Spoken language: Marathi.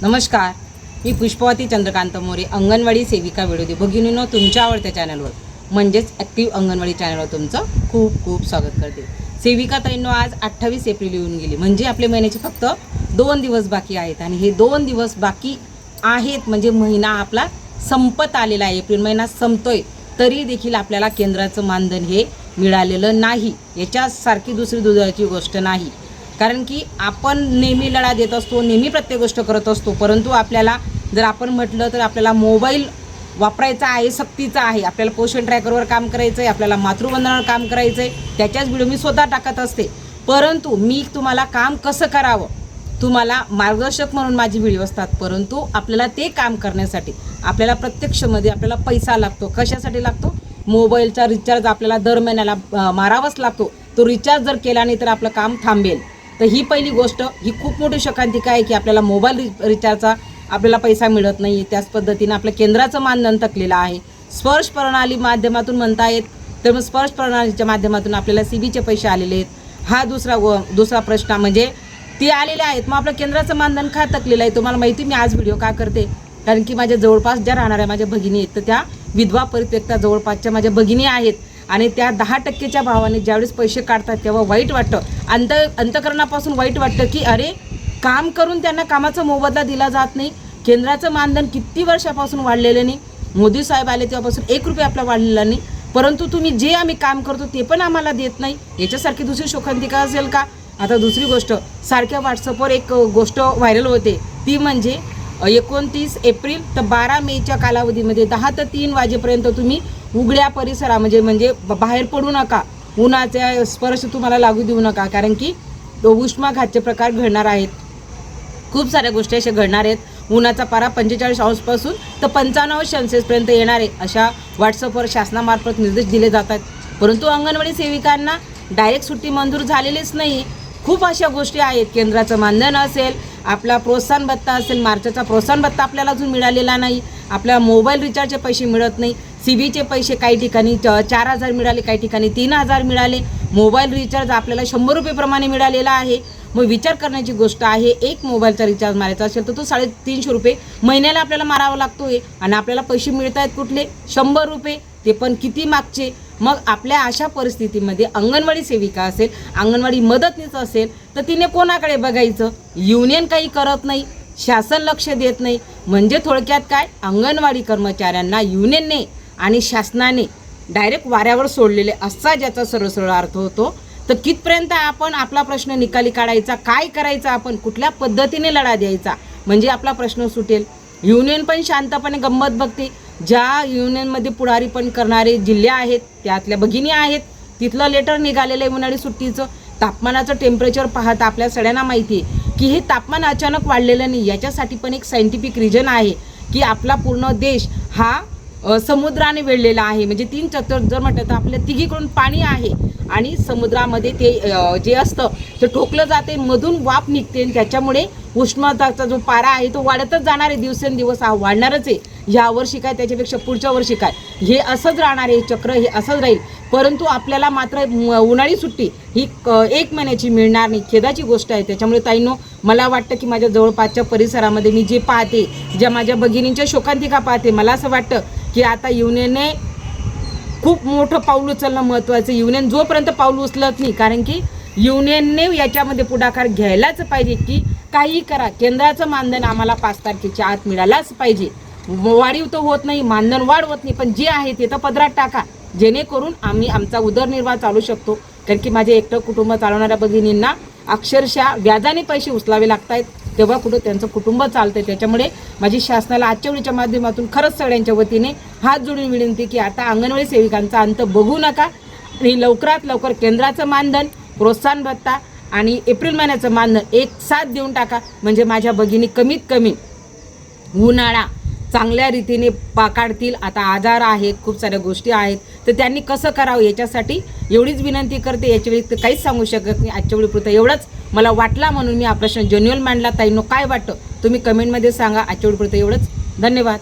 नमस्कार, मी पुष्पवती चंद्रकांत मोरे, अंगणवाडी सेविका व्हिडिओ भगिनींनो तुमच्या आवडत्या चॅनलवर म्हणजेच ॲक्टिव्ह अंगणवाडी चॅनलवर तुमचं खूप खूप स्वागत करते। सेविका ताईंनो, आज 28 एप्रिल येऊन गेली, म्हणजे आपले महिन्याचे फक्त 2 दिवस बाकी आहेत आणि हे 2 दिवस बाकी आहेत म्हणजे महिना आपला संपत आलेला आहे। एप्रिल महिना संपतोय तरी देखील आपल्याला केंद्राचं मानधन हे मिळालेलं नाही। याच्यासारखी दुसरी दुधाची गोष्ट नाही, कारण की आपण नेहमी लढा देत असतो, नेहमी प्रत्येक गोष्ट करत असतो, परंतु आपल्याला जर आपण म्हटलं तर आपल्याला मोबाईल वापरायचा आहे, सक्तीचा आहे, आपल्याला पोषण ट्रॅकरवर काम करायचं आहे, आपल्याला मातृवंदनावर काम करायचं आहे, त्याच्याच व्हिडिओ मी स्वतः टाकत असते। परंतु मी तुम्हाला काम कसं करावं, तुम्हाला मार्गदर्शक म्हणून माझी व्हिडिओ असतात, परंतु आपल्याला ते काम करण्यासाठी आपल्याला प्रत्यक्षमध्ये आपल्याला पैसा लागतो। कशासाठी लागतो? मोबाईलचा रिचार्ज आपल्याला दर महिन्याला मारावाच लागतो। तो रिचार्ज जर केला नाही तर आपलं काम थांबेल। तर ही पहिली गोष्ट, ही खूप मोठी शकांतिका आहे की आपल्याला मोबाईल रिचार्जचा आपल्याला पैसा मिळत नाही। त्याच पद्धतीने आपल्या केंद्राचं मानधन थकलेलं आहे। स्पर्श प्रणाली माध्यमातून म्हणता येत, तर मग स्पर्श प्रणालीच्या माध्यमातून आपल्याला सीबीचे पैसे आलेले आहेत। हा दुसरा प्रश्न म्हणजे ते आलेले आहेत, मग आपलं केंद्राचं मानधन का थकलेलं आहे? तुम्हाला माहिती मी आज व्हिडिओ का करते, कारण की माझ्या जवळपास ज्या राहणाऱ्या माझ्या भगिनी आहेत, तर त्या विधवा परित्यक्ता जवळपासच्या माझ्या भगिनी आहेत आणि त्या 10%च्या भावाने ज्यावेळेस पैसे काढतात तेव्हा वाईट वाटतं, अंतकरणापासून वाईट वाटतं की अरे, काम करून त्यांना कामाचा मोबदला दिला जात नाही। केंद्राचं मानधन किती वर्षापासून वाढलेलं नाही, मोदी साहेब आले तेव्हापासून 1 रुपया आपला वाढलेला नाही, परंतु तुम्ही जे आम्ही काम करतो ते पण आम्हाला देत नाही। याच्यासारखी दुसरी शोकांतिका असेल का? आता दुसरी गोष्ट, सारख्या व्हॉट्सअपवर एक गोष्ट व्हायरल होते, ती म्हणजे 29 एप्रिल तर 12 मेच्या कालावधीमध्ये 10 ते 3 वाजेपर्यंत तुम्ही उघड्या परिसरामध्ये म्हणजे बाहेर पडू नका, उन्हाचा स्पर्श तुम्हाला लागू देऊ नका, कारण की उष्माघातचे प्रकार घडणार आहेत। खूप साऱ्या गोष्टी अशा घडणार आहेत। उन्हाचा पारा 45 अंशपासून तर 95 सेल्सिअसपर्यंत येणार आहे, अशा व्हॉट्सअपवर शासनामार्फत निर्देश दिले जातात, परंतु अंगणवाडी सेविकांना डायरेक्ट सुट्टी मंजूर झालेलीच नाही। खूप अशा गोष्टी आहेत, केंद्राचं मानधन असेल, आपला प्रोत्साहन भत्ता असेल, मार्चचा प्रोत्साहन भत्ता आपल्याला अजून मिळालेला नाही, आपल्या मोबाईल रिचार्जचे पैसे मिळत नाही, सीबीचे पैसे काही ठिकाणी 4000 मिळाले, काही ठिकाणी 3000 मिळाले, मोबाईल रिचार्ज आपल्याला 100 रुपये प्रमाणे मिळालेला आहे। मग विचार करण्याची गोष्ट आहे, एक मोबाईलचा रिचार्ज मारायचा असेल तर तो 350 रुपये महिन्याला आपल्याला मारावा लागतोय आणि आपल्याला पैसे मिळत आहेत कुठले? 100 रुपये, ते पण किती मागचे। मग आपल्या अशा परिस्थितीमध्ये अंगणवाडी सेविका असेल, अंगणवाडी मदतनीस असेल, तर तिने कोणाकडे बघायचं? युनियन काही करत नाही, शासन लक्ष देत नाही, म्हणजे थोडक्यात काय, अंगणवाडी कर्मचाऱ्यांना युनियनने आणि शासनाने डायरेक्ट वाऱ्यावर सोडलेले असा ज्याचा सरळ अर्थ होतो। तर कितपर्यंत आपण आपला प्रश्न निकाली काढायचा, काय करायचं, आपण कुठल्या पद्धतीने लढा द्यायचा म्हणजे आपला प्रश्न सुटेल। युनियन पण शांतपणे गंमत बघते, ज्या युनियनमध्ये पुढारी पण करणारे जिल्हे आहेत, त्यातल्या भगिनी आहेत, तिथलं लेटर निघालेलं आहे उन्हाळी सुट्टीचं। तापमानाचं टेम्परेचर पाहता आपल्या सगळ्यांना माहिती आहे की हे तापमान अचानक वाढलेलं नाही, याच्यासाठी पण एक सायंटिफिक रिझन आहे की आपला पूर्ण देश हा समुद्राने वेढलेला आहे, म्हणजे 3/4 जर म्हटलं तर आपल्या तिघीकडून पाणी आहे आणि समुद्रामध्ये ते जे असतं ते ठोकलं जाते, मधून वाफ निघते, त्याच्यामुळे उष्णताचा जो पारा आहे तो वाढतच जाणार आहे, दिवसेंदिवस हा वाढणारच आहे। ह्या वर्षी काय, त्याच्यापेक्षा पुढच्या वर्षी काय, हे असंच राहणार आहे, चक्र हे असंच राहील। परंतु आपल्याला मात्र उन्हाळी सुट्टी ही 1 महिन्याची मिळणार नाही, खेदाची गोष्ट आहे। त्याच्यामुळे ताईंनो, मला वाटतं की माझ्या जवळपासच्या परिसरामध्ये मी जे पाहते, ज्या माझ्या भगिनींच्या शोकांतिका पाहते, मला असं वाटतं की आता युनियनने खूप मोठं पाऊल उचलणं महत्त्वाचं। युनियन जोपर्यंत पाऊल उचलत नाही, कारण की युनियनने याच्यामध्ये पुढाकार घ्यायलाच पाहिजे की काही करा, केंद्राचं मानधन आम्हाला 5 तारखेच्या आत मिळालाच पाहिजे। वाढीव तर होत नाही, मानधन वाढ होत नाही, पण जे आहे ते तर पदरात टाका, जेणेकरून आम्ही आमचा उदरनिर्वाह चालू शकतो। कारण की माझे एकटं कुटुंब चालवणाऱ्या भगिनींना अक्षरशः व्याजाने पैसे उचलावे लागत आहेत, तेव्हा कुठं त्यांचं कुटुंब चालतं। त्याच्यामुळे माझी शासनाला आजच्या वेळीच्या माध्यमातून खरंच सगळ्यांच्या वतीने हात जोडून विनंती की आता अंगणवाडी सेविकांचा अंत बघू नका आणि लवकरात लवकर केंद्राचं मानधन, प्रोत्साहन भत्ता आणि एप्रिल महिन्याचं मानधन एक साथ देऊन टाका, म्हणजे माझ्या भगिनी कमीत कमी उन्हाळा चांगल्या रीतीने काढतील। आता आजार आहेत, खूप साऱ्या गोष्टी आहेत, तर त्यांनी कसं करावं याच्यासाठी एवढीच विनंती करते। याच्या व्यतिरिक्त काहीच सांगू शकत नाही। आजच्या वेळीपुरतं एवढंच मला वाटला म्हणून मी हा प्रश्न जेन्युअल मांडला। ताईंनो, काय वाटतं तुम्ही कमेंटमध्ये सांगा। आजच्या वेळीपुरतं एवढंच, धन्यवाद।